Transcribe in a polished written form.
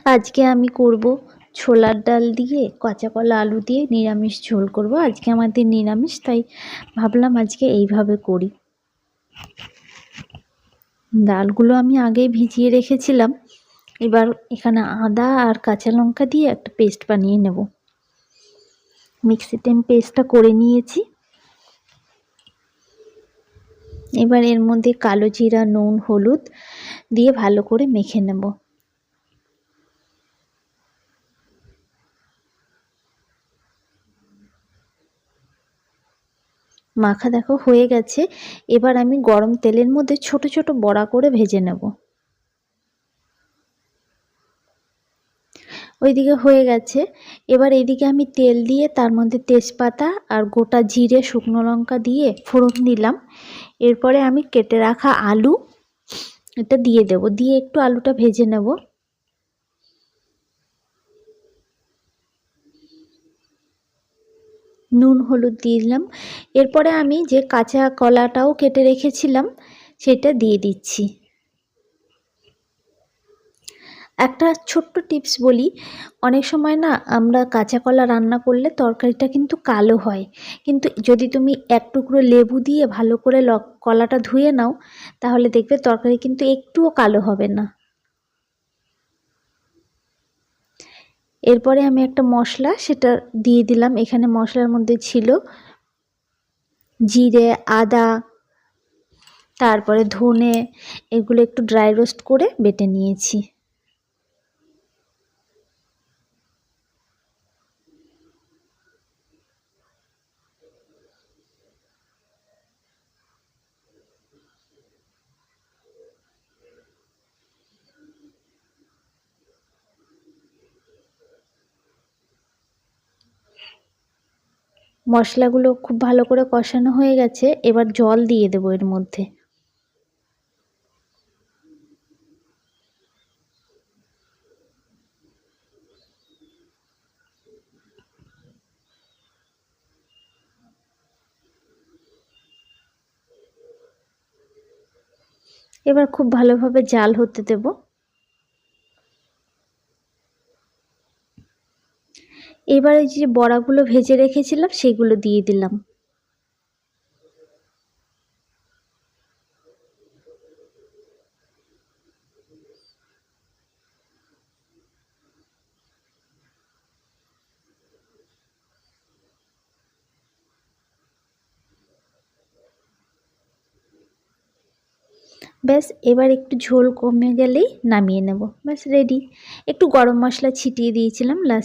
আজকে আমি করব ছোলার ডাল দিয়ে কাঁচা কলা আলু দিয়ে নিরামিষ ঝোল করব। আজকে আমাদের নিরামিষ, তাই ভাবলাম আজকে এইভাবে করি। ডালগুলো আমি আগেই ভিজিয়ে রেখেছিলাম। এবার এখানে আদা আর কাঁচা লঙ্কা দিয়ে একটা পেস্ট বানিয়ে নেব। মিক্সিতে আমি পেস্টটা করে নিয়েছি। এবার এর মধ্যে কালো জিরা, নুন, হলুদ দিয়ে ভালো করে মেখে নেব। মাখা দেখো হয়ে গেছে। এবার আমি গরম তেলের মধ্যে ছোট ছোট বড়া করে ভেজে নেব। ওইদিকে হয়ে গেছে। এবার এইদিকে আমি তেল দিয়ে তার মধ্যে তেজপাতা আর গোটা জিরে, শুকনো লঙ্কা দিয়ে ফোড়ন দিলাম। এরপরে আমি কেটে রাখা আলু এটা দিয়ে দেব, দিয়ে একটু আলুটা ভেজে নেব। নুন হলুদ দিয়ে দিলাম। এরপরে আমি যে কাঁচা কলাটাও কেটে রেখেছিলাম সেটা দিয়ে দিচ্ছি। একটা ছোট্ট টিপস বলি, অনেক সময় না আমরা কাঁচা কলা রান্না করলে তরকারিটা কিন্তু কালো হয়, কিন্তু যদি তুমি এক টুকরো লেবু দিয়ে ভালো করে কলাটা ধুয়ে নাও তাহলে দেখবে তরকারি কিন্তু একটুও কালো হবে না। এরপরে আমি একটা মশলা সেটা দিয়ে দিলাম। এখানে মশলার মধ্যে ছিল জিরে, আদা, তারপরে ধনে, এগুলো একটু ড্রাই রোস্ট করে বেটে নিয়েছি। মশলাগুলো খুব ভালো করে কষানো হয়ে গেছে। এবার জল দিয়ে দেবো এর মধ্যে। এবার খুব ভালোভাবে জাল হতে দেব। এবার এই যে বড়াগুলো ভেজে রেখেছিলাম সেগুলো দিয়ে দিলাম। ব্যাস, এবার একটু ঝোল কমে গেলেই নামিয়ে নেব। ব্যাস রেডি। একটু গরম মশলা ছিটিয়ে দিয়েছিলাম লাস্ট।